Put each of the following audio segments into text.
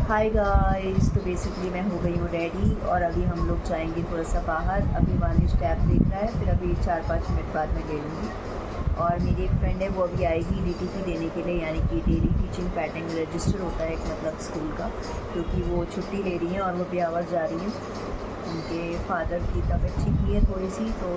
Hi guys, तो basically मैं हो गई हूँ रेडी और अभी हम लोग जाएंगे थोड़ा सा बाहर। अभी वानिश टैब देख रहा है, फिर अभी 4-5 मिनट बाद मैं ले लूँगी। और मेरी एक फ्रेंड है, वो अभी आएगी डीटीपी देने के लिए, यानी कि डेली टीचिंग पैटर्न रजिस्टर होता है एक मतलब स्कूल का, क्योंकि वो छुट्टी ले रही हैं और वो ब्यावर जा रही हैं। उनके फादर की तबीयत ठीक नहीं है थोड़ी सी, तो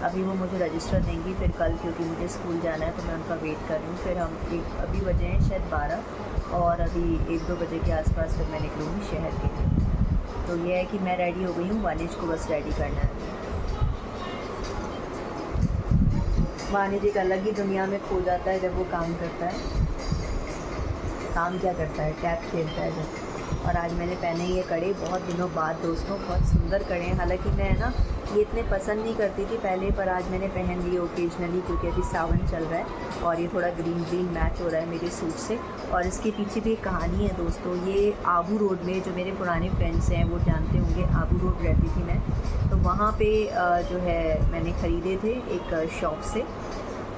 अभी वो मुझे रजिस्टर देंगी फिर कल, क्योंकि मुझे स्कूल जाना है तो मैं उनका वेट कर रही हूँ। फिर हम अभी बजे हैं शायद 12 और अभी 1-2 बजे के आसपास फिर मैं निकलूँगी शहर के लिए। तो ये है कि मैं रेडी हो गई हूँ, वानिश को बस रेडी करना है। वानिश एक अलग ही दुनिया में खो जाता है जब वो काम करता है। काम क्या करता है, टैब खेलता है जब। और आज मैंने पहने ये कड़े बहुत दिनों बाद दोस्तों, बहुत सुंदर कड़े हैं। हालांकि मैं ना ये इतने पसंद नहीं करती थी पहले, पर आज मैंने पहन लिए ओकेजनली, क्योंकि अभी सावन चल रहा है और ये थोड़ा ग्रीन ग्रीन मैच हो रहा है मेरे सूट से। और इसके पीछे भी एक कहानी है दोस्तों। ये आबू रोड में, जो मेरे पुराने फ्रेंड्स हैं वो जानते होंगे, आबू रोड रहती थी मैं, तो वहाँ पे जो है मैंने ख़रीदे थे एक शॉप से।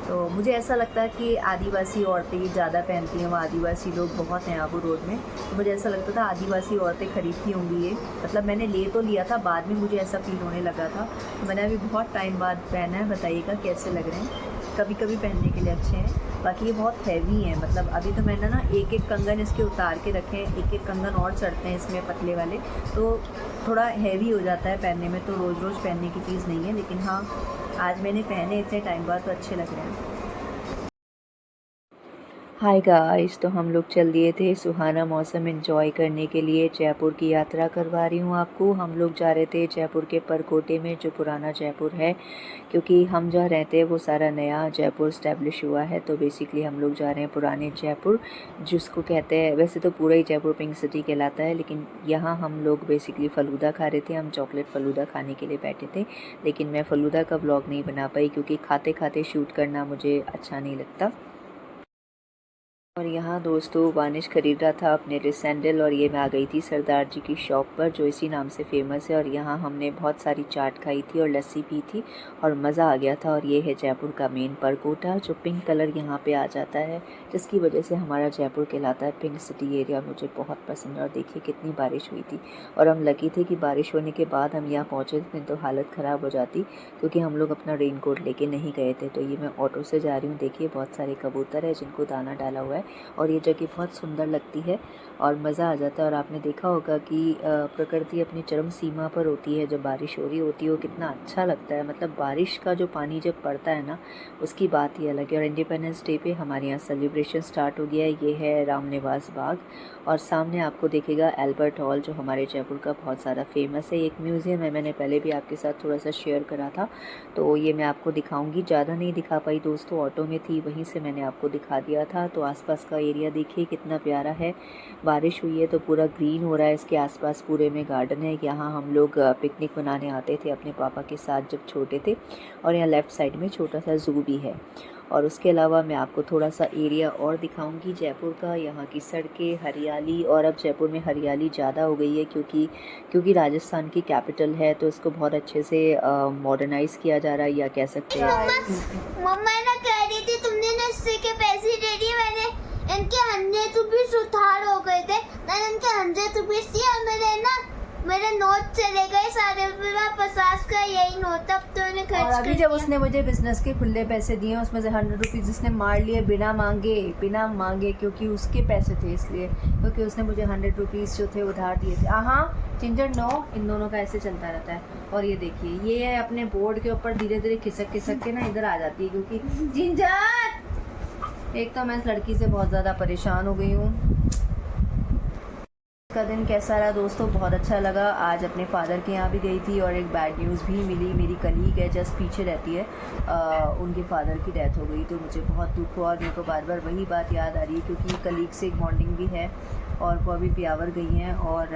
तो मुझे ऐसा लगता है कि आदिवासी औरतें ये ज़्यादा पहनती हैं, वहाँ आदिवासी लोग बहुत हैं आबू रोड में, तो मुझे ऐसा लगता था आदिवासी औरतें खरीदती होंगी ये। मतलब मैंने ले तो लिया था, बाद में मुझे ऐसा फील होने लगा था। तो मैंने अभी बहुत टाइम बाद पहना है, बताइएगा कैसे लग रहे हैं। कभी कभी पहनने के लिए अच्छे हैं, बाकी ये बहुत हैवी हैं। मतलब अभी तो मैंने ना एक एक कंगन इसके उतार के रखे हैं, एक एक कंगन और चढ़ते हैं इसमें पतले वाले, तो थोड़ा हैवी हो जाता है पहनने में। तो रोज़ रोज़ पहनने की चीज़ नहीं है, लेकिन हाँ आज मैंने पहने इतने टाइम बाद तो अच्छे लग रहे हैं। हाय गाइस, तो हम लोग चल दिए थे सुहाना मौसम एंजॉय करने के लिए। जयपुर की यात्रा करवा रही हूँ आपको। हम लोग जा रहे थे जयपुर के परकोटे में, जो पुराना जयपुर है, क्योंकि हम जहाँ रहते हैं वो सारा नया जयपुर स्टैब्लिश हुआ है। तो बेसिकली हम लोग जा रहे हैं पुराने जयपुर, जिसको कहते हैं, वैसे तो पूरा ही जयपुर पिंक सिटी कहलाता है, लेकिन यहाँ हम लोग बेसिकली फ़लूदा खा रहे थे। हम चॉकलेट फ़लूदा खाने के लिए बैठे थे, लेकिन मैं फ़लूदा का ब्लॉग नहीं बना पाई, क्योंकि खाते खाते शूट करना मुझे अच्छा नहीं लगता। और यहाँ दोस्तों वानिश खरीद रहा था अपने लिए सैंडल, और ये मैं आ गई थी सरदार जी की शॉप पर, जो इसी नाम से फेमस है। और यहाँ हमने बहुत सारी चाट खाई थी और लस्सी पी थी और मज़ा आ गया था। और ये है जयपुर का मेन परकोटा, जो पिंक कलर यहाँ पे आ जाता है, जिसकी वजह से हमारा जयपुर कहलाता है पिंक सिटी एरिया। मुझे बहुत पसंद है। और देखिए कितनी बारिश हुई थी, और हम लकी थे कि बारिश होने के बाद हम यहाँ पहुँचे थे, तो हालत ख़राब हो जाती, क्योंकि हम लोग अपना रेन कोट लेके नहीं गए थे। तो ये मैं ऑटो से जा रही हूँ। देखिए बहुत सारे कबूतर है जिनको दाना डाला हुआ है, और ये जगह बहुत सुंदर लगती है और मज़ा आ जाता है। और आपने देखा होगा कि प्रकृति अपनी चरम सीमा पर होती है जब बारिश हो रही होती है, वो कितना अच्छा लगता है। मतलब बारिश का जो पानी जब पड़ता है ना, उसकी बात ही अलग है। और इंडिपेंडेंस डे पे हमारे यहाँ सेलिब्रेशन स्टार्ट हो गया है। ये है रामनिवास बाग, और सामने आपको देखेगा एल्बर्ट हॉल, जो हमारे जयपुर का बहुत ज़्यादा फेमस है। एक म्यूज़ियम है, मैंने पहले भी आपके साथ थोड़ा सा शेयर करा था, तो ये मैं आपको दिखाऊंगी। ज़्यादा नहीं दिखा पाई दोस्तों, ऑटो में थी, वहीं से मैंने आपको दिखा दिया था। तो आसपास का एरिया देखिए कितना प्यारा है। बारिश हुई है तो पूरा ग्रीन हो रहा है। इसके आसपास पूरे में गार्डन है। यहाँ हम लोग पिकनिक मनाने आते थे अपने पापा के साथ जब छोटे थे। और यहाँ लेफ़्ट साइड में छोटा सा ज़ू भी है। और उसके अलावा मैं आपको थोड़ा सा एरिया और दिखाऊंगी जयपुर का। यहाँ की सड़कें, हरियाली, और अब जयपुर में हरियाली ज़्यादा हो गई है, क्योंकि राजस्थान की कैपिटल है, तो इसको बहुत अच्छे से मॉडर्नाइज़ किया जा रहा है, या कह सकते हैं। मम्मा ना कह रही थी तुमने ना इससे के पैसे दे दिए, मैंने इनके 100 रुपीज उधार हो गए थे, मैंने इनके 100 रुपीज दिए और मेरे नोट चले गए सारे। 50 का यही नोट अब तो मैंने खर्च कर दिया। और अभी जब उसने मुझे बिजनेस के खुले पैसे दिए, उसमें से 100 रुपीज़ उसने मार लिए बिना मांगे, क्योंकि उसके पैसे थे इसलिए, क्योंकि उसने मुझे 100 रुपीज़ जो थे उधार दिए थे। हाँ जिंजर नो, इन दोनों का ऐसे चलता रहता है। और ये देखिए, ये है अपने बोर्ड के ऊपर धीरे धीरे खिसक के ना इधर आ जाती है, क्योंकि जिंजर, एक तो मैं इस लड़की से बहुत ज़्यादा परेशान हो गई हूँ। का दिन कैसा रहा दोस्तों? बहुत अच्छा लगा। आज अपने फादर के यहाँ भी गई थी, और एक बैड न्यूज़ भी मिली। मेरी कलीग है, जस्ट पीछे रहती है, उनके फादर की डेथ हो गई, तो मुझे बहुत दुख हुआ। और मेरे को बार बार वही बात याद आ रही है, क्योंकि कलीग से एक बॉन्डिंग भी है, और वो अभी ब्यावर गई हैं। और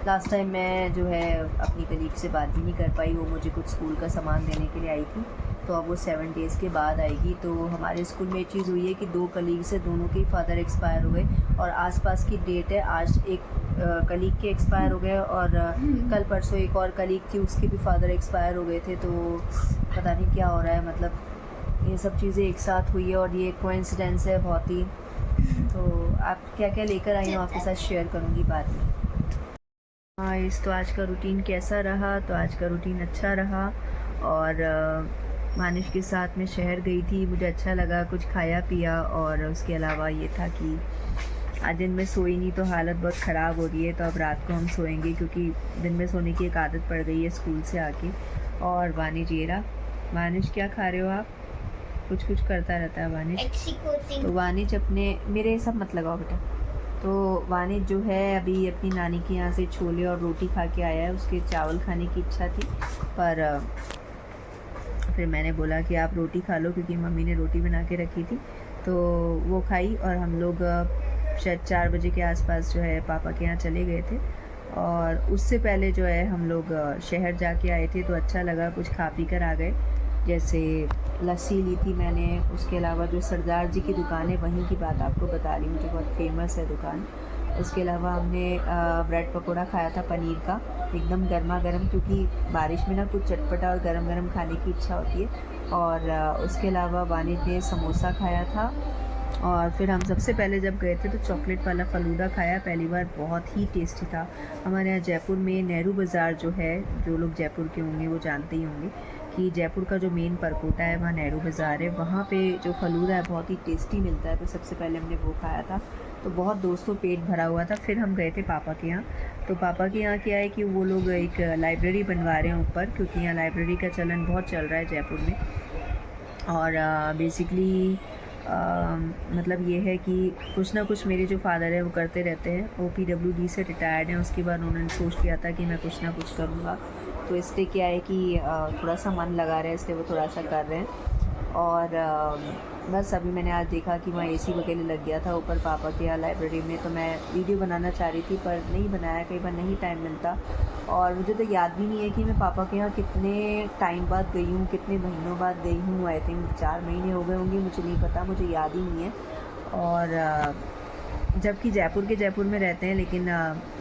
लास्ट टाइम मैं जो है अपनी कलीग से बात भी नहीं कर पाई। वो मुझे कुछ स्कूल का सामान देने के लिए आई थी, तो अब वो 7 डेज़ के बाद आएगी। तो हमारे स्कूल में ये चीज़ हुई है कि 2 कलीग से दोनों के ही फादर एक्सपायर हो गए, और आसपास की डेट है। आज एक कलीग के एक्सपायर हो गए, और कल परसों एक और कलीग थी, उसके भी फादर एक्सपायर हो गए थे। तो पता नहीं क्या हो रहा है, मतलब ये सब चीज़ें एक साथ हुई है, और ये कोइंसिडेंस है बहुत ही। तो आप क्या क्या लेकर आई हो आपके साथ शेयर करूँगी बाद में। हाँ, इस तो आज का रूटीन कैसा रहा, तो आज का रूटीन अच्छा रहा। और मानिश के साथ मैं शहर गई थी, मुझे अच्छा लगा, कुछ खाया पिया। और उसके अलावा ये था कि आज दिन में सोई नहीं तो हालत बहुत ख़राब हो रही है, तो अब रात को हम सोएंगे क्योंकि दिन में सोने की एक आदत पड़ गई है स्कूल से आके। और वानिश ये रहा। वानिश क्या खा रहे हो आप? कुछ कुछ करता रहता है वानिश। तो वानिश अपने मेरे सब मत लगाओ बेटा। तो वानिश जो है अभी अपनी नानी के यहाँ से छोले और रोटी खा के आया है। उसके चावल खाने की इच्छा थी, पर फिर मैंने बोला कि आप रोटी खा लो क्योंकि मम्मी ने रोटी बना के रखी थी। तो वो खाई और हम लोग शायद 4 बजे के आसपास जो है पापा के यहाँ चले गए थे। और उससे पहले जो है हम लोग शहर जाके आए थे, तो अच्छा लगा, कुछ खा पी कर आ गए। जैसे लस्सी ली थी मैंने, उसके अलावा जो सरदार जी की दुकान है वहीं की बात आपको बता रही हूँ, जो बहुत फेमस है दुकान। उसके अलावा हमने ब्रेड पकोड़ा खाया था पनीर का, एकदम गर्मा गर्म, क्योंकि बारिश में ना कुछ चटपटा और गरम गरम खाने की इच्छा होती है। और उसके अलावा वानिश ने समोसा खाया था। और फिर हम सबसे पहले जब गए थे तो चॉकलेट वाला फ़लूदा खाया पहली बार, बहुत ही टेस्टी था। हमारे यहाँ जयपुर में नेहरू बाज़ार जो है, जो लोग जयपुर के होंगे वो जानते ही होंगे कि जयपुर का जो मेन परकोटा है वहाँ नेहरू बाज़ार है। वहाँ पे जो फ़लूदा है बहुत ही टेस्टी मिलता है, तो सबसे पहले हमने वो खाया था। तो बहुत दोस्तों पेट भरा हुआ था। फिर हम गए थे पापा के यहाँ। तो पापा के यहाँ क्या है कि वो लोग एक लाइब्रेरी बनवा रहे हैं ऊपर, क्योंकि यहाँ लाइब्रेरी का चलन बहुत चल रहा है जयपुर में। और बेसिकली मतलब ये है कि कुछ ना कुछ मेरे जो फादर है वो करते रहते हैं। वो PWD से रिटायर्ड हैं, उसके बाद उन्होंने सोच लिया था कि मैं कुछ ना कुछ करूँगा। तो इसलिए क्या है कि थोड़ा सा मन लगा रहा है, इसलिए वो थोड़ा सा कर रहे हैं। और बस अभी मैंने आज देखा कि वहाँ AC वगैरह लग गया था ऊपर पापा के यहाँ लाइब्रेरी में, तो मैं वीडियो बनाना चाह रही थी पर नहीं बनाया, कई बार नहीं टाइम मिलता। और मुझे तो याद भी नहीं है कि मैं पापा के यहाँ कितने टाइम बाद गई हूँ, कितने महीनों बाद गई हूँ। आई थिंक 4 महीने हो गए होंगे, मुझे नहीं पता, मुझे याद ही नहीं है। और जबकि जयपुर में रहते हैं, लेकिन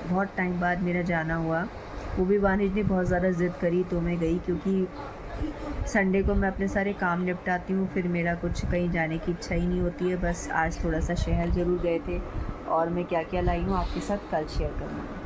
बहुत टाइम बाद मेरा जाना हुआ। वो भी वानिश ने बहुत ज़्यादा ज़िद करी तो मैं गई, क्योंकि संडे को मैं अपने सारे काम निपटाती हूँ, फिर मेरा कुछ कहीं जाने की इच्छा ही नहीं होती है। बस आज थोड़ा सा शहर ज़रूर गए थे, और मैं क्या क्या लाई हूँ आपके साथ कल शेयर करूँगी।